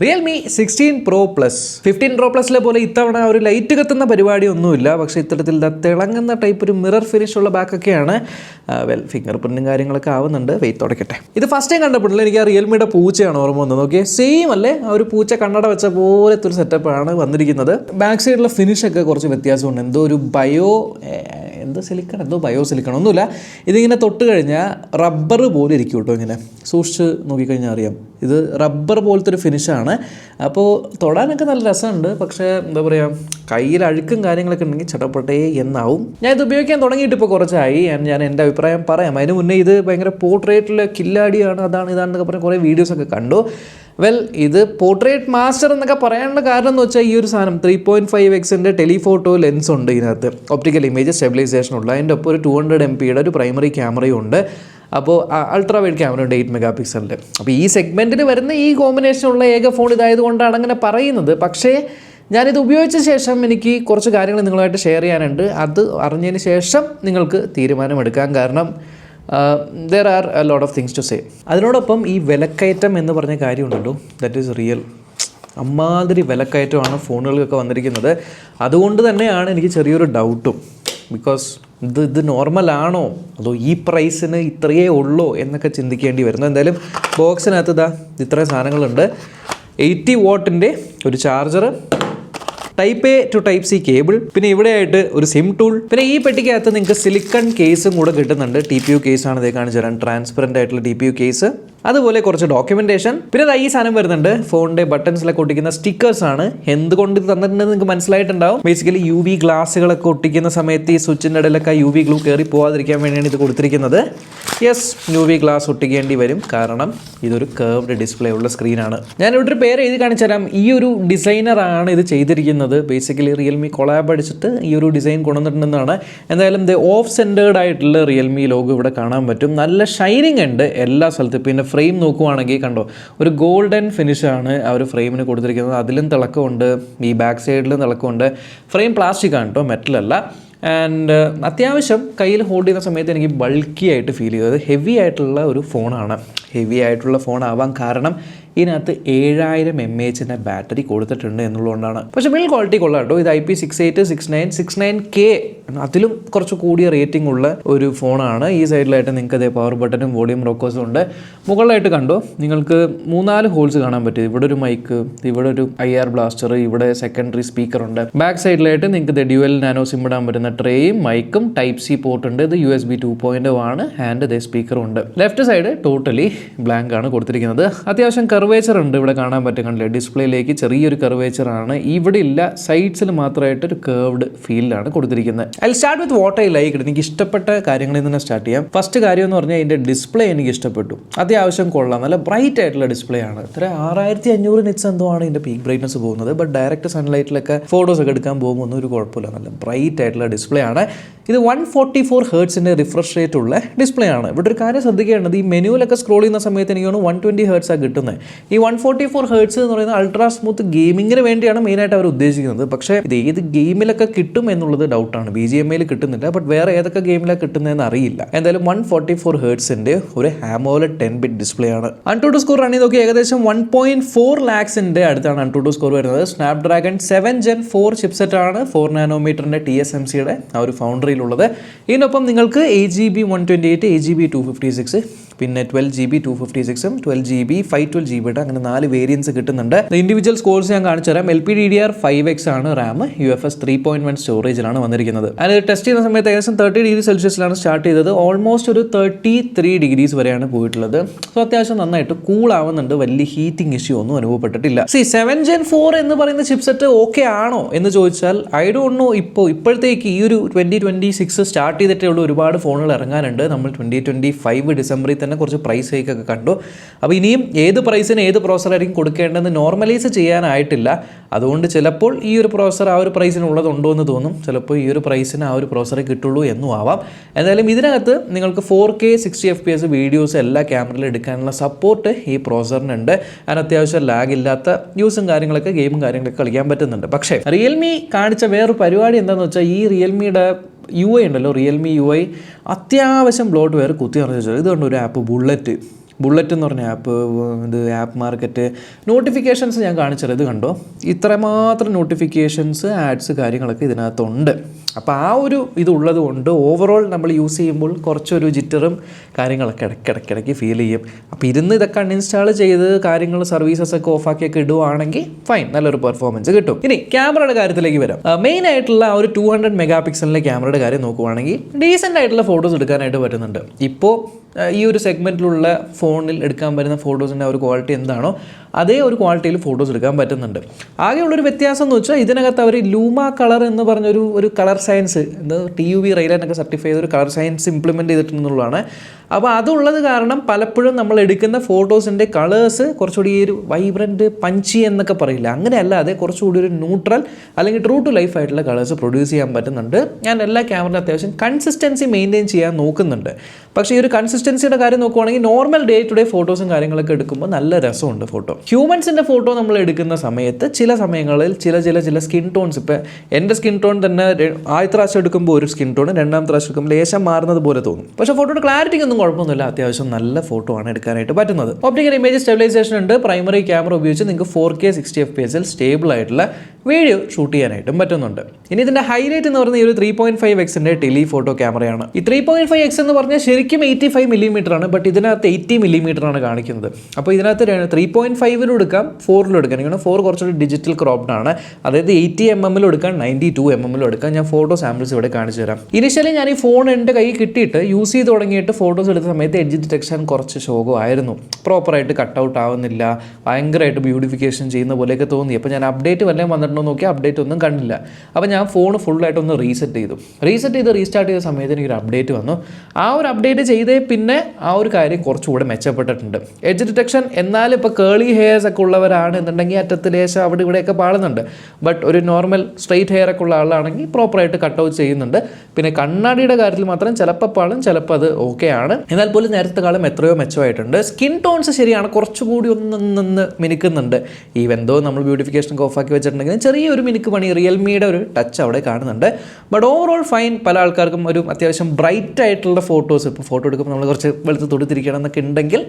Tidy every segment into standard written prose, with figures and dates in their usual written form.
Realme 16 Pro Plus 15 Pro Plusലെ പോലെ ഇത്തവണ ഒരു ലൈറ്റ് കത്തുന്ന പരിപാടി ഒന്നുമില്ല. പക്ഷേ ഇത്തരത്തിൽ തിളങ്ങുന്ന ടൈപ്പ് ഒരു മിറർ ഫിനിഷ് ഉള്ള ബാക്കൊക്കെയാണ്. ഫിംഗർ പ്രിന്റും കാര്യങ്ങളൊക്കെ ആവുന്നുണ്ട്. വെയിറ്റ് തുടക്കട്ടെ. ഇത് ഫസ്റ്റ് ടൈം കണ്ടപ്പോഴല്ലേ എനിക്ക് ആ റിയൽമിയുടെ പൂച്ചയാണ് ഓർമ്മ വന്നത്. ഓക്കെ, സെയിം അല്ലേ, ആ ഒരു പൂച്ച കണ്ണട വെച്ച പോലത്തെ ഒരു സെറ്റപ്പാണ് വന്നിരിക്കുന്നത്. ബാക്ക് സൈഡിലെ ഫിനിഷൊക്കെ കുറച്ച് വ്യത്യാസമുണ്ട്. എന്തോ ഒരു ബയോ സിലിക്കൺ ഒന്നുമില്ല. ഇതിങ്ങനെ തൊട്ട് കഴിഞ്ഞാൽ റബ്ബർ പോലെ ഇരിക്കും കേട്ടോ. ഇങ്ങനെ സൂക്ഷിച്ച് നോക്കിക്കഴിഞ്ഞാൽ അറിയാം, ഇത് റബ്ബർ പോലത്തെ ഒരു ഫിനിഷാണ്. അപ്പോൾ തൊടാനൊക്കെ നല്ല രസമുണ്ട്. പക്ഷേ എന്താ പറയുക, കയ്യിൽ അഴുക്കും കാര്യങ്ങളൊക്കെ ഉണ്ടെങ്കിൽ ചടപടേ എന്നാവും. ഞാൻ ഇത് ഉപയോഗിക്കാൻ തുടങ്ങിയിട്ട് ഇപ്പോൾ കുറച്ചായി. ഞാൻ എൻ്റെ അഭിപ്രായം പറയാം. അതിന് മുന്നേ ഇത് ഭയങ്കര പോർട്രേറ്റിൽ കില്ലാടിയാണ്, ഇതാണെന്നൊക്കെ പറഞ്ഞ് കുറേ വീഡിയോസൊക്കെ കണ്ടു. ഇത് പോർട്രേറ്റ് മാസ്റ്റർ എന്നൊക്കെ പറയാനുള്ള കാരണം എന്ന് വെച്ചാൽ ഈ ഒരു സാധനം 3.5x ടെലിഫോട്ടോ ലെൻസ് ഉണ്ട് ഇതിനകത്ത്, ഒപ്റ്റിക്കൽ ഇമേജ് സ്റ്റെബിലൈസേഷൻ ഉള്ള. അതിൻ്റെ ഒപ്പം ഒരു 200 MP ഒരു പ്രൈമറി ക്യാമറയും ഉണ്ട്. അപ്പോൾ അൾട്രാ വൈഡ് ക്യാമറ ഉണ്ട് 8 MP. അപ്പോൾ ഈ സെഗ്മെൻറ്റിൽ വരുന്ന ഈ കോമ്പിനേഷനുള്ള ഏക ഫോൺ ഇതായതുകൊണ്ടാണ് അങ്ങനെ പറയുന്നത്. പക്ഷേ ഞാനിത് ഉപയോഗിച്ച ശേഷം എനിക്ക് കുറച്ച് കാര്യങ്ങൾ നിങ്ങളുമായിട്ട് ഷെയർ ചെയ്യാനുണ്ട്. അത് അറിഞ്ഞതിന് ശേഷം നിങ്ങൾക്ക് തീരുമാനമെടുക്കാം. കാരണം there are a lot of things to say. അതിനോടൊപ്പം ഈ വിലക്കയറ്റം എന്ന് പറഞ്ഞ കാര്യമുണ്ടല്ലോ, ദാറ്റ് ഈസ് റിയൽ. അമ്മാതിരി വിലക്കയറ്റമാണ് ഫോണുകൾക്കൊക്കെ വന്നിരിക്കുന്നത്. അതുകൊണ്ട് തന്നെയാണ് എനിക്ക് ചെറിയൊരു ഡൗട്ടും. ബിക്കോസ് ഇത് നോർമലാണോ, അതോ ഈ പ്രൈസിന് ഇത്രയേ ഉള്ളൂ എന്നൊക്കെ ചിന്തിക്കേണ്ടി വരുന്നു. എന്തായാലും ബോക്സിനകത്ത് ഇത്രയും സാധനങ്ങളുണ്ട്. 80 വാട്ടിൻ്റെ ഒരു charger, Type A to Type C cable, പിന്നെ ഇവിടെയായിട്ട് ഒരു സിം ടൂൾ. പിന്നെ ഈ പെട്ടിക്കകത്ത് നിങ്ങൾക്ക് സിലിക്കൺ കേസും കൂടെ കിട്ടുന്നുണ്ട്. TPU കേസാണ് ഇതേ കാണിച്ചു തരാൻ, ട്രാൻസ്പെറൻ്റ് ആയിട്ടുള്ള TPU കേസ്. അതുപോലെ കുറച്ച് ഡോക്യുമെൻറ്റേഷൻ. പിന്നെ ഈ സാധനം വരുന്നുണ്ട്, ഫോണിൻ്റെ ബട്ടൺസിലൊക്കെ ഒട്ടിക്കുന്ന സ്റ്റിക്കേഴ്സാണ്. എന്തുകൊണ്ട് ഇത് തന്നിട്ടുണ്ടെന്ന് നിങ്ങൾക്ക് മനസ്സിലായിട്ടുണ്ടാവും. ബേസിക്കലി UV ഗ്ലാസ്സുകളൊക്കെ ഒട്ടിക്കുന്ന സമയത്ത് ഈ സ്വിച്ചിൻ്റെ ഇടയിലൊക്കെ UV ഗ്ലൂ കയറി പോകാതിരിക്കാൻ വേണ്ടിയാണ് ഇത് കൊടുത്തിരിക്കുന്നത്. യെസ്, UV ഗ്ലാസ് ഒട്ടിക്കേണ്ടി വരും, കാരണം ഇതൊരു കർവ്ഡ് ഡിസ്പ്ലേ ഉള്ള സ്ക്രീനാണ്. ഞാനിവിടെ ഒരു പേര് എഴുതി കാണിച്ചു തരാം. ഈ ഒരു ഡിസൈനറാണ് ഇത് ചെയ്തിരിക്കുന്നത്. ബേസിക്കലി റിയൽമി കൊളാബ് അടിച്ചിട്ട് ഈ ഒരു ഡിസൈൻ കൊണ്ടുവന്നിട്ടുണ്ടെന്നാണ്. എന്തായാലും ഓഫ് സെൻറ്റേർഡ് ആയിട്ടുള്ള റിയൽമി ലോഗോ ഇവിടെ കാണാൻ പറ്റും. നല്ല ഷൈനിങ് ഉണ്ട് എല്ലാ സ്ഥലത്തും. പിന്നെ ഫ്രെയിം നോക്കുവാണെങ്കിൽ കണ്ടോ, ഒരു ഗോൾഡൻ ഫിനിഷാണ് ആ ഒരു ഫ്രെയിമിന് കൊടുത്തിരിക്കുന്നത്. അതിലും തിളക്കമുണ്ട്, ഈ ബാക്ക് സൈഡിലും തിളക്കമുണ്ട്. ഫ്രെയിം പ്ലാസ്റ്റിക് ആണ് കേട്ടോ, മെറ്റലല്ല. ആൻഡ് അത്യാവശ്യം കയ്യിൽ ഹോൾഡ് ചെയ്യുന്ന സമയത്ത് എനിക്ക് ബൾക്കി ആയിട്ട് ഫീൽ ചെയ്തത്. ഹെവി ആയിട്ടുള്ള ഒരു ഫോണാണ്. ഹെവി ആയിട്ടുള്ള ഫോണാവാൻ കാരണം ഇതിനകത്ത് 7000 mAh ബാറ്ററി കൊടുത്തിട്ടുണ്ട് എന്നുള്ളതുകൊണ്ടാണ്. പക്ഷേ ബിൽഡ് ക്വാളിറ്റി കൊള്ളാം കേട്ടോ. ഇത് IP68 69K അതിലും കുറച്ച് കൂടിയ റേറ്റിംഗ് ഉള്ള ഒരു ഫോണാണ്. ഈ സൈഡിലായിട്ട് നിങ്ങൾക്ക് അതേ പവർ ബട്ടണും വോളിയം റോക്കേഴ്സും ഉണ്ട്. മുകളിലായിട്ട് കണ്ടോ, നിങ്ങൾക്ക് 3-4 ഹോൾസ് കാണാൻ പറ്റും. ഇവിടെ ഒരു മൈക്ക്, ഇവിടെ ഒരു IR ബ്ലാസ്റ്റർ, ഇവിടെ സെക്കൻഡറി സ്പീക്കർ ഉണ്ട്. ബാക്ക് സൈഡിലായിട്ട് നിങ്ങൾക്ക് ഡ്യുവൽ നാനോ സിം ഇടാൻ പറ്റുന്ന ട്രേയും മൈക്കും Type C പോർട്ട് ഉണ്ട്. ഇത് USB 2.0 ആണ്. ആൻഡ് ഇതേ സ്പീക്കറും ഉണ്ട്. ലെഫ്റ്റ് സൈഡ് ടോട്ടലി ബ്ലാങ്ക് ആണ് കൊടുത്തിരിക്കുന്നത്. അത്യാവശ്യം കർവേച്ചർ ഉണ്ട്, ഇവിടെ കാണാൻ പറ്റും. കണ്ടില്ലേ, ഡിസ്പ്ലേയിലേക്ക് ചെറിയൊരു കർവേച്ചർ ആണ്. ഇവിടെ ഇല്ല, സൈഡ്സിൽ മാത്രമായിട്ട് ഒരു കർവ്ഡ് ഫീൽഡാണ് കൊടുത്തിരിക്കുന്നത്. I start with what I like. എനിക്ക് ഇഷ്ടപ്പെട്ട കാര്യങ്ങളിൽ നിന്ന് സ്റ്റാർട്ട് ചെയ്യാം. ഫസ്റ്റ് കാര്യം എന്ന് പറഞ്ഞാൽ ഇതിൻ്റെ ഡിസ്പ്ലേ എനിക്ക് ഇഷ്ടപ്പെട്ടു. അത്യാവശ്യം കൊള്ളാം, നല്ല ബ്രൈറ്റ് ആയിട്ടുള്ള ഡിസ്പ്ലേ ആണ്. ഇത്ര 6500 നിറ്റ്സ് എന്തോ ആണ് ഇതിൻ്റെ പീക്ക് ബ്രൈറ്റ്നസ് പോകുന്നത്. ബട്ട് ഡയറക്റ്റ് സൺലൈറ്റിലൊക്കെ ഫോട്ടോസ് ഒക്കെ എടുക്കാൻ പോകുമ്പോൾ ഒന്നും ഒരു കുഴപ്പമില്ല, നല്ല ബ്രൈറ്റ് ആയിട്ടുള്ള ഡിസ്പ്ലേ ആണ്. ഇത് 144 ഹെർട്സിൻ്റെ റിഫ്രഷ് റേറ്റ് ഉള്ള ഡിസ്പ്ലേ ആണ്. ഇവിടെ ഒരു കാര്യം ശ്രദ്ധിക്കേണ്ടത്, ഈ മെനുവിലൊക്കെ സ്ക്രോൾ ചെയ്യുന്ന സമയത്ത് എനിക്ക് തോന്നുന്നു 120 ഹെർട്സാണ് കിട്ടുന്നത്. ഈ 144 ഹെർട്സ് എന്ന് പറയുന്നത് അൾട്രാ സ്മൂത്ത് ഗെയിമിങ്ങിന് വേണ്ടിയാണ് മെയിനായിട്ട് അവർ ഉദ്ദേശിക്കുന്നത്. പക്ഷേ ഇത് ഏത് ഗെയിമിലൊക്കെ കിട്ടും എന്നുള്ളത് ഡൗട്ടാണ്. BGMIയിൽ കിട്ടുന്നില്ല, ബട്ട് വേറെ ഏതൊക്കെ ഗെയിമിലാണ് കിട്ടുന്നതെന്ന് അറിയില്ല. എന്തായാലും 144 ഹെർട്സിൻ്റെ ഒരു AMOLED 10-bit ഡിസ്പ്ലേ ആണ്. ANTUTU സ്കോർ റൺ ചെയ്ത് നോക്കി ഏകദേശം 1.4 lakhs അടുത്താണ് ANTUTU സ്കോർ വരുന്നത്. സ്നാപ്ഡ്രാഗൺ 7 Gen 4 ചിപ്സെറ്റ് ആണ്, 4 nanometer TSMCയുടെ ആ ഒരു ഫൗണ്ടറിയിലുള്ളത്. ഇതിനൊപ്പം നിങ്ങൾക്ക് 8GB 128, 8GB 256, പിന്നെ 12GB 256ഉം 12GB 512GB അങ്ങനെ 4 വേരിയൻസ് കിട്ടുന്നുണ്ട്. ഇൻഡിവിജ്വൽ സ്കോർസ് ഞാൻ കാണിച്ചു തരാം. LPDDR5X ആണ് റാം, UFS 3.1 സ്റ്റോറേജിലാണ് വന്നിരിക്കുന്നത്. അത് ടെസ്റ്റ് ചെയ്യുന്ന സമയത്ത് ഏകദേശം 30 ഡിഗ്രി സെൽഷ്യസിലാണ് സ്റ്റാർട്ട് ചെയ്തത്. ഓൾമോസ്റ്റ് ഒരു 33 ഡിഗ്രീസ് വരെയാണ് പോയിട്ടുള്ളത്. സോ അത്യാവശ്യം നന്നായിട്ട് കൂൾ ആവുന്നുണ്ട്, വലിയ ഹീറ്റിംഗ് ഇഷ്യൂ ഒന്നും അനുഭവപ്പെട്ടിട്ടില്ല. 7 Gen 4 എന്ന് പറയുന്ന ചിപ്സെറ്റ് ഓക്കെ ആണോ എന്ന് ചോദിച്ചാൽ ഐ ഡോണ്ട് നോ. ഇപ്പോഴത്തേക്ക് ഈ ഒരു 2026 സ്റ്റാർട്ട് ചെയ്തിട്ടേ ഉള്ളൂ, ഒരുപാട് ഫോണുകൾ ഇറങ്ങാനുണ്ട്. നമ്മൾ 2025 ഡിസംബറിൽ തന്നെ കുറച്ച് പ്രൈസ് ഹൈക്കൊക്കെ കണ്ടു. അപ്പോൾ ഇനിയും ഏത് പ്രൈസിന് ഏത് പ്രോസറായിരിക്കും കൊടുക്കേണ്ടതെന്ന് നോർമലൈസ് ചെയ്യാനായിട്ടില്ല. അതുകൊണ്ട് ചിലപ്പോൾ ഈ ഒരു പ്രോസർ ആ ഒരു പ്രൈസിനുള്ളതുണ്ടോ എന്ന് തോന്നും, ചിലപ്പോൾ ഈ ഒരു പ്രൈസിന് ആ ഒരു പ്രോസറേ കിട്ടുള്ളൂ എന്നും ആവാം. എന്തായാലും ഇതിനകത്ത് നിങ്ങൾക്ക് 4K 60fps വീഡിയോസ് എല്ലാ ക്യാമറയിലും എടുക്കാനുള്ള സപ്പോർട്ട് ഈ പ്രോസറിനുണ്ട്. അതിന് അത്യാവശ്യം ലാഗ് ഇല്ലാത്ത യൂസും കാര്യങ്ങളൊക്കെ ഗെയിമും കാര്യങ്ങളൊക്കെ കളിക്കാൻ പറ്റുന്നുണ്ട്. പക്ഷേ റിയൽമി കാണിച്ച വേറൊരു പരിപാടി എന്താണെന്ന് വെച്ചാൽ, ഈ റിയൽമിയുടെ UI ഉണ്ടല്ലോ, റിയൽമി UI അത്യാവശ്യം ബ്ലോട്ട് വെയർ കുത്തി നിറഞ്ഞു വെച്ചത്. ഇതുകൊണ്ട് ഒരു ആപ്പ് ബുള്ളറ്റ് ബുള്ളറ്റ് എന്ന് പറഞ്ഞ ആപ്പ്, ഇത് ആപ്പ് മാർക്കറ്റ്, നോട്ടിഫിക്കേഷൻസ് ഞാൻ കാണിച്ചത് ഇത് കണ്ടോ, ഇത്രമാത്രം നോട്ടിഫിക്കേഷൻസ്, ആഡ്സ് കാര്യങ്ങളൊക്കെ ഇതിനകത്തുണ്ട്. അപ്പോൾ ആ ഒരു ഇതുള്ളത് കൊണ്ട് ഓവറോൾ നമ്മൾ യൂസ് ചെയ്യുമ്പോൾ കുറച്ചൊരു ജിറ്ററും കാര്യങ്ങളൊക്കെ ഇടയ്ക്കിടയ്ക്ക് ഫീൽ ചെയ്യും. അപ്പോൾ ഇരുന്ന് ഇതൊക്കെ അൺഇൻസ്റ്റാൾ ചെയ്ത് കാര്യങ്ങൾ സർവീസസ് ഒക്കെ ഓഫാക്കിയൊക്കെ ഇടുവാണെങ്കിൽ ഫൈൻ, നല്ലൊരു പെർഫോമൻസ് കിട്ടും. ഇനി ക്യാമറയുടെ കാര്യത്തിലേക്ക് വരാം. മെയിൻ ആയിട്ടുള്ള ഒരു 200 മെഗാ പിക്സലിൻ്റെ ക്യാമറയുടെ കാര്യം നോക്കുവാണെങ്കിൽ ഡീസൻ്റ് ആയിട്ടുള്ള ഫോട്ടോസ് എടുക്കാനായിട്ട് പറ്റുന്നുണ്ട്. ഇപ്പോൾ ഈ ഒരു സെഗ്മെൻറ്റിലുള്ള ഫോണിൽ എടുക്കാൻ പറ്റുന്ന ഫോട്ടോസിൻ്റെ ഒരു ക്വാളിറ്റി എന്താണോ അതേ ഒരു ക്വാളിറ്റിയിൽ ഫോട്ടോസ് എടുക്കാൻ പറ്റുന്നുണ്ട്. ആകെയുള്ളൊരു വ്യത്യാസം എന്ന് വെച്ചാൽ ഇതിനകത്ത് അവർ ലൂമ കളർ എന്ന് പറഞ്ഞൊരു കളർ സയൻസ്, എന്താ TUV റെയിലൊക്കെ സർട്ടിഫൈ ചെയ്ത ഒരു കളർ സയൻസ് ഇംപ്ലിമെൻറ്റ് ചെയ്തിട്ടുണ്ടെന്നുള്ളതാണ്. അപ്പോൾ അതുള്ളത് കാരണം പലപ്പോഴും നമ്മൾ എടുക്കുന്ന ഫോട്ടോസിൻ്റെ കളേഴ്സ് കുറച്ചുകൂടി ഒരു വൈബ്രൻറ്റ്, പഞ്ചി എന്നൊക്കെ പറയില്ല, അങ്ങനെയല്ലാതെ കുറച്ചുകൂടി ഒരു ന്യൂട്രൽ അല്ലെങ്കിൽ ട്രൂ ടു ലൈഫ് ആയിട്ടുള്ള കളേഴ്സ് പ്രൊഡ്യൂസ് ചെയ്യാൻ പറ്റുന്നുണ്ട്. ഞാൻ എല്ലാ ക്യാമറ അത്യാവശ്യം കൺസിസ്റ്റൻസി മെയിൻറ്റെയിൻ ചെയ്യാൻ നോക്കുന്നുണ്ട്. പക്ഷേ ഈ ഒരു കൺസിസ്റ്റൻസിയുടെ കാര്യം നോക്കുവാണെങ്കിൽ നോർമൽ ഡേ ടു ഡേ ഫോട്ടോസും കാര്യങ്ങളൊക്കെ എടുക്കുമ്പോൾ നല്ല രസമുണ്ട് ഫോട്ടോ. ഹ്യൂമൻസിൻ്റെ ഫോട്ടോ നമ്മൾ എടുക്കുന്ന സമയത്ത് ചില സമയങ്ങളിൽ ചില സ്കിൻ ടോൺസ്, ഇപ്പോൾ എൻ്റെ സ്കിൻ ടോൺ തന്നെ ആദ്യത്തെ പ്രാവശ്യം എടുക്കുമ്പോൾ ഒരു സ്കിൻ ടോൺ, രണ്ടാമത്തെ പ്രാവശ്യം എടുക്കുമ്പോൾ ലേശം മാറുന്നത് പോലെ തോന്നും. പക്ഷേ ഫോട്ടോയുടെ ക്ലാരിറ്റിക്ക് ഒന്നും കുഴപ്പമൊന്നുമില്ല, അത്യാവശ്യം നല്ല ഫോട്ടോ ആണ് എടുക്കാനായിട്ട് പറ്റുന്നത്. ഒപ്റ്റിക്കൽ ഇമേജ് സ്റ്റെബിലൈസേഷൻ ഉണ്ട്. പ്രൈമറി ക്യാമറ ഉപയോഗിച്ച് നിങ്ങൾക്ക് 4K 60 FPS സ്റ്റേബിൾ ആയിട്ടുള്ള വീഡിയോ ഷൂട്ട് ചെയ്യാനായിട്ടും പറ്റുന്നുണ്ട്. ഇനി ഇതിൻ്റെ ഹൈലൈറ്റ് എന്ന് പറയുന്നത് ഈ ഒരു 3.5x ടെലിഫോട്ടോ ക്യാമറയാണ്. ഈ 3.5x എന്ന് പറഞ്ഞാൽ ശരിക്കും 85 mm ആണ്, ബട്ട് ഇതിനകത്ത് 80 mm ആണ് കാണിക്കുന്നത്. അപ്പോൾ ഇതിനകത്ത് 3.5 എടുക്കാം, 4 എടുക്കാം. ഇങ്ങനെ 4 കുറച്ചുകൂടി ഡിജിറ്റൽ ക്രോപ്ഡ് ആണ്, അതായത് 80 mm എടുക്കാം, 92 mm എടുക്കാം. ഞാൻ ഫോട്ടോ സാമ്പിൾസ് ഇവിടെ കാണിച്ചു തരാം. ഇനിഷ്യലി ഞാൻ ഈ ഫോൺ എൻ്റെ കയ്യിൽ കിട്ടിയിട്ട് യൂസ് ചെയ്ത് തുടങ്ങിയിട്ട് ഫോട്ടോസ് എടുത്ത സമയത്ത് എഡ്ജ് ഡിറ്റക്ഷൻ കുറച്ച് ശോകമായിരുന്നു. പ്രോപ്പറായിട്ട് കട്ടൗട്ട് ആവുന്നില്ല, ഭയങ്കരമായിട്ട് ബ്യൂട്ടിഫിക്കേഷൻ ചെയ്യുന്ന പോലെയൊക്കെ തോന്നി. അപ്പോൾ ഞാൻ അപ്ഡേറ്റ് വല്ലതും വന്നിട്ടുണ്ടോ നോക്കി, അപ്ഡേറ്റ് ഒന്നും കണ്ടില്ല. അപ്പോൾ ഞാൻ ഫോൺ ഫുള്ളായിട്ടൊന്ന് റീസെറ്റ് ചെയ്തു. റീസ്റ്റാർട്ട് ചെയ്ത സമയത്ത് എനിക്കൊരു അപ്ഡേറ്റ് വന്നു. ആ ഒരു അപ്ഡേറ്റ് ചെയ്തേ പിന്നെ ആ ഒരു കാര്യം കുറച്ചുകൂടെ മെച്ചപ്പെട്ടിട്ടുണ്ട്. എഡ്ജ് ഡിറ്റക്ഷൻ എന്നാലും ഇപ്പോൾ കേളി ഹെയർസ് ഒക്കെ ഉള്ളവരാണ് എന്നുണ്ടെങ്കിൽ അറ്റത്ത് ലേശം അവിടെ ഇവിടെയൊക്കെ പാളുന്നുണ്ട്. ബട്ട് ഒരു നോർമൽ സ്ട്രെയിറ്റ് ഹെയർ ഒക്കെ ഉള്ള ആളാണെങ്കിൽ പ്രോപ്പറായിട്ട് കട്ട് ഔട്ട് ചെയ്യുന്നുണ്ട്. പിന്നെ കണ്ണാടിയുടെ കാര്യത്തിൽ മാത്രം ചിലപ്പോൾ പാളും, ചിലപ്പോൾ അത് ഓക്കെ ആണ്. എന്നാൽ പോലും നേരത്തെ കാലം എത്രയോ മെച്ചമായിട്ടുണ്ട്. സ്കിൻ ടോൺസ് ശരിയാണ്, കുറച്ചുകൂടി ഒന്ന് മിനുക്കുന്നുണ്ട്. ഈ എന്തോ നമ്മൾ ബ്യൂട്ടിഫിക്കേഷൻ ഒക്കെ ഓഫാക്കി വെച്ചിട്ടുണ്ടെങ്കിൽ ചെറിയൊരു മിനുക്ക് പണി റിയൽമിയുടെ ഒരു ടച്ച് അവിടെ കാണുന്നുണ്ട്. But overall fine. പല ആൾക്കാർക്കും ഒരു അത്യാവശ്യം ബ്രൈറ്റ് ആയിട്ടുള്ള ഫോട്ടോസ്, ഇപ്പോൾ ഫോട്ടോ എടുക്കുമ്പോൾ നമ്മൾ കുറച്ച് വെളുത്ത് തൊടുത്തിരിക്കണം എന്നൊക്കെ ഉണ്ടെങ്കിൽ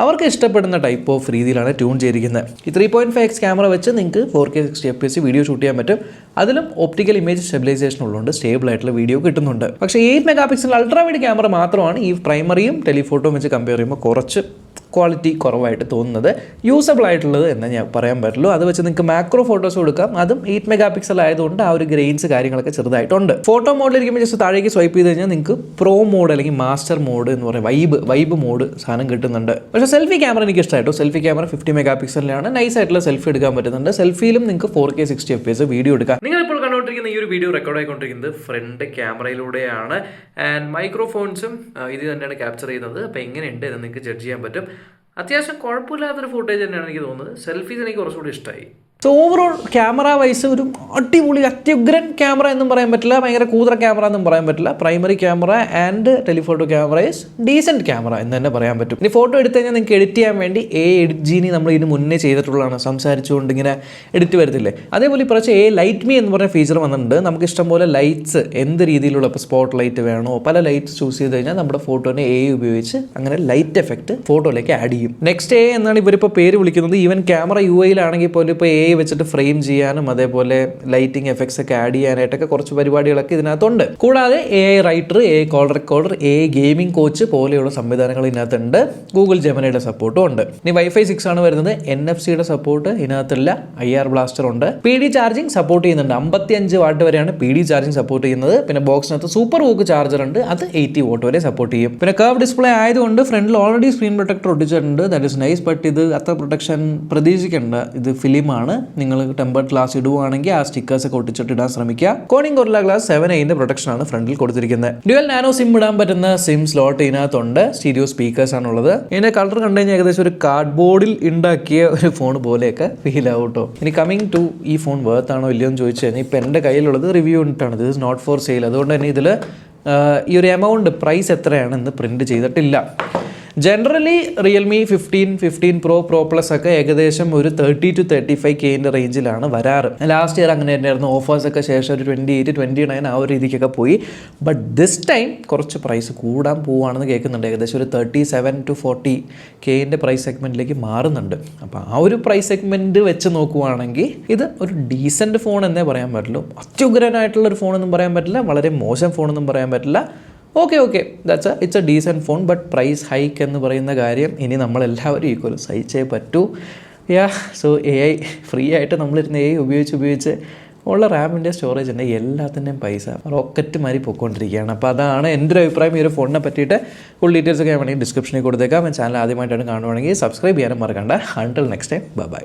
അവർക്ക് ഇഷ്ടപ്പെടുന്ന ടൈപ്പ് ഓഫ് രീതിയിലാണ് ട്യൂൺ ചെയ്തിരിക്കുന്നത്. ഈ 3.5x ക്യാമറ വെച്ച് നിങ്ങൾക്ക് 4K 60 FPS വീഡിയോ ഷൂട്ട് ചെയ്യാൻ പറ്റും. അതിലും ഒപ്റ്റിക്കൽ ഇമേജ് സ്റ്റെബിലൈസേഷൻ ഉള്ളതുകൊണ്ട് സ്റ്റേബിൾ ആയിട്ടുള്ള വീഡിയോ കിട്ടുന്നുണ്ട്. പക്ഷേ 8 മെഗാ അൾട്രാ വൈഡ് ക്യാമറ മാത്രമാണ് ഈ പ്രൈമറിയും ടെലിഫോട്ടോയും വെച്ച് കമ്പയർ ചെയ്യുമ്പോൾ കുറച്ച് ക്വാളിറ്റി കുറവായിട്ട് തോന്നുന്നത്, യൂസബിൾ ആയിട്ടുള്ളത് എന്ന് ഞാൻ പറയാൻ പറ്റുള്ളൂ. അത് വെച്ച് നിങ്ങൾക്ക് മാക്രോ ഫോട്ടോസ് കൊടുക്കാം, അതും 8 മെഗാ ആയതുകൊണ്ട് ആ ഒരു ഗ്രെയിൻസ് കാര്യങ്ങളൊക്കെ ചെറുതായിട്ടുണ്ട്. ഫോട്ടോ മോഡിലിരിക്കുമ്പോൾ ജസ്റ്റ് താഴേക്ക് സ്വൈപ്പ് ചെയ്ത് കഴിഞ്ഞാൽ നിങ്ങൾക്ക് പ്രോ മോഡ് അല്ലെങ്കിൽ മാസ്റ്റർ മോഡ് എന്ന് പറയുന്ന വൈബ് മോഡ് സാധനം കിട്ടുന്നുണ്ട്. പക്ഷേ സെൽഫി ക്യാമറ എനിക്ക് ഇഷ്ടമായിട്ടോ. സെൽഫി ക്യാമറ 50 മെഗാ നൈസ് ആയിട്ടുള്ള സെൽഫി എടുക്കാൻ പറ്റുന്നുണ്ട്. സെൽഫിയിലും നിങ്ങൾക്ക് 4K 60 FPS വീഡിയോ എടുക്കാം. നിങ്ങളിപ്പോൾ കണ്ടുകൊണ്ടിരിക്കുന്ന ഈ ഒരു വീഡിയോ റെക്കോർഡ് ആയിക്കൊണ്ടിരിക്കുന്നത് ഫ്രണ്ട് ക്യാമറയിലൂടെയാണ്. ആൻഡ് മൈക്രോഫോൺസും ഇത് തന്നെയാണ് ക്യാപ്ചർ ചെയ്യുന്നത്. അപ്പോൾ എങ്ങനെയുണ്ട് എന്ന് നിങ്ങൾക്ക് ജഡ്ജ് ചെയ്യാൻ പറ്റും. അത്യാവശ്യം കുഴപ്പമില്ലാത്തൊരു ഫുട്ടേജ് തന്നെയാണ് എനിക്ക് തോന്നുന്നത്. സെൽഫീസ് എനിക്ക് കുറച്ചുകൂടി ഇഷ്ടമായി. സോ ഓവറോൾ ക്യാമറ വൈസ് ഒരു അടിപൊളി അത്യുഗ്രൻ ക്യാമറ എന്നും പറയാൻ പറ്റില്ല, ഭയങ്കര കൂതറ ക്യാമറ എന്നും പറയാൻ പറ്റില്ല. Primary camera and telephoto camera is decent camera എന്ന് തന്നെ പറയാൻ പറ്റും. ഇനി ഫോട്ടോ എടുത്തു കഴിഞ്ഞാൽ നിങ്ങൾക്ക് എഡിറ്റ് ചെയ്യാൻ വേണ്ടി എഡിറ്റ് ജീനി നമ്മൾ ഇതിന് മുന്നേ ചെയ്തിട്ടുള്ളതാണ്. സംസാരിച്ചുകൊണ്ട് ഇങ്ങനെ എഡിറ്റ് വരത്തില്ലേ, അതേപോലെ കുറച്ച് ലൈറ്റ് മീ എന്ന് പറഞ്ഞ ഫീച്ചർ വന്നിട്ടുണ്ട്. നമുക്ക് ഇഷ്ടംപോലെ ലൈറ്റ്സ് എന്ത് രീതിയിലുള്ള ഇപ്പോൾ സ്പോട്ട് ലൈറ്റ് വേണോ പല ലൈറ്റ്സ് ചൂസ് ചെയ്ത് കഴിഞ്ഞാൽ നമ്മുടെ ഫോട്ടോനെ ഉപയോഗിച്ച് അങ്ങനെ ലൈറ്റ് എഫക്റ്റ് ഫോട്ടോയിലേക്ക് ആഡ് ചെയ്യും. നെക്സ്റ്റ് എന്നാണ് ഇവരിപ്പോൾ പേര് വിളിക്കുന്നത്. ഈവൻ ക്യാമറ UIയിലാണെങ്കിൽ പോലും ഇപ്പോൾ വെച്ചിട്ട് ഫ്രെയിം ചെയ്യാനും അതേപോലെ ലൈറ്റിംഗ് എഫക്ട്സ് ഒക്കെ ആഡ് ചെയ്യാനായിട്ടൊക്കെ കുറച്ച് പരിപാടികളൊക്കെ ഇതിനകത്തുണ്ട്. കൂടാതെ AI writer, AI call recorder, AI gaming coach പോലെയുള്ള സംവിധാനങ്ങൾ ഇതിനകത്തുണ്ട്. ഗൂഗിൾ ജെമിനിയുടെ സപ്പോർട്ടും ഉണ്ട്. ഇനി Wi-Fi 6 ആണ് വരുന്നത്. NFC-യുടെ സപ്പോർട്ട് ഇതിനകത്തില്ല. IR ബ്ലാസ്റ്റർ ഉണ്ട്. PD ചാർജിങ് സപ്പോർട്ട് ചെയ്യുന്നുണ്ട്. 55 വാട്ട് വരെയാണ് PD ചാർജിങ് സപ്പോർട്ട് ചെയ്യുന്നത്. പിന്നെ ബോക്സിനകത്ത് സൂപ്പർ വൂക്ക് ചാർജർ ഉണ്ട്, അത് 80 വാട്ട് വരെ സപ്പോർട്ട് ചെയ്യും. പിന്നെ കർവ് ഡിസ്പ്ലേ ആയതുകൊണ്ട് ഫ്രണ്ടിൽ ഓൾറെഡി സ്ക്രീൻ പ്രൊട്ടക്ടർ ഒട്ടിച്ചിട്ടുണ്ട്. That is nice. ബട്ട് ഇത് അത്ര പ്രൊട്ടക്ഷൻ പ്രതീക്ഷിക്കേണ്ട. ഇത് ഫിലിമാണ്. നിങ്ങൾ ടെമ്പർഡ് ഗ്ലാസ് ഇടുവാണെങ്കിൽ ആ സ്റ്റിക്കേഴ്സ് ഒക്കെ ഒട്ടിച്ചിട്ട് ഇടാൻ ശ്രമിക്കുക. Corning guerrilla glass 7A protection ആണ് ഫ്രണ്ടിൽ കൊടുത്തിരിക്കുന്നത്. ഡ്യുവൽ നാനോ സിം ഇടാൻ പറ്റുന്ന സിം സ്ലോട്ട് ഇതിനകത്തുണ്ട്. സ്റ്റീരിയോ സ്പീക്കേഴ്സ് ആണുള്ളത്. ഇതിന്റെ കളർ കണ്ടു കഴിഞ്ഞാൽ ഏകദേശം ഒരു കാർഡ്ബോർഡിൽ ഉണ്ടാക്കിയ ഒരു ഫോൺ പോലെയൊക്കെ ഫീൽ ആവും കേട്ടോ. ഇനി കമ്മിങ് ടു ഈ ഫോൺ വർത്ത് ആണോ ഇല്ലയോ എന്ന് ചോദിച്ചു കഴിഞ്ഞാൽ ഇപ്പം എൻ്റെ കയ്യിലുള്ളത് റിവ്യൂ യൂണിറ്റാണ്. This is not for sale. അതുകൊണ്ട് തന്നെ ഇതിൽ ഈ ഒരു എമൗണ്ട് പ്രൈസ് എത്രയാണെന്ന് പ്രിന്റ് ചെയ്തിട്ടില്ല. ജനറലി റിയൽമി 15 Pro പ്ലസ് ഒക്കെ ഏകദേശം ഒരു 30 to 35K റേഞ്ചിലാണ് വരാറ്. ലാസ്റ്റ് ഇയർ അങ്ങനെ തന്നെയായിരുന്നു. ഓഫേഴ്സൊക്കെ ശേഷം ഒരു 28-29 ആ ഒരു രീതിക്കൊക്കെ പോയി. ബട്ട് ദിസ് ടൈം കുറച്ച് പ്രൈസ് കൂടാൻ പോവുകയാണെന്ന് കേൾക്കുന്നുണ്ട്. ഏകദേശം ഒരു 37 to 40K പ്രൈസ് സെഗ്മെൻറ്റിലേക്ക് മാറുന്നുണ്ട്. അപ്പോൾ ആ ഒരു പ്രൈസ് സെഗ്മെൻറ്റ് വെച്ച് നോക്കുവാണെങ്കിൽ ഇത് ഒരു ഡീസൻറ്റ് ഫോൺ എന്നേ പറയാൻ പറ്റുള്ളൂ. അത്യുഗ്രനായിട്ടുള്ളൊരു ഫോണൊന്നും പറയാൻ പറ്റില്ല, വളരെ മോശം ഫോണൊന്നും പറയാൻ പറ്റില്ല. Okay it's a decent phone. But price hike എന്ന് പറയുന്ന കാര്യം ഇനി നമ്മളെല്ലാവരും ഈക്വൽ സഹിച്ചേ പറ്റൂ. സോ AI ഫ്രീ ആയിട്ട് നമ്മളിരുന്ന് AI ഉപയോഗിച്ച് ഉള്ള റാമിൻ്റെ സ്റ്റോറേജിൻ്റെ എല്ലാത്തിൻ്റെയും പൈസ റോക്കറ്റ് മാറി പോയിക്കൊണ്ടിരിക്കുകയാണ്. അപ്പോൾ അതാണ് എൻ്റെ ഒരു അഭിപ്രായം ഈ ഒരു ഫോണിനെ പറ്റിയിട്ട്. ഫുൾ ഡീറ്റെയിൽസ് ഒക്കെ ഞാൻ വേണമെങ്കിൽ ഡിസ്ക്രിപ്ഷനിൽ കൊടുത്തേക്കാം. ചാനൽ ആദ്യമായിട്ടാണ് കാണുവാണെങ്കിൽ സബ്സ്ക്രൈബ് ചെയ്യാനും മറക്കണ്ട. Until next time, by.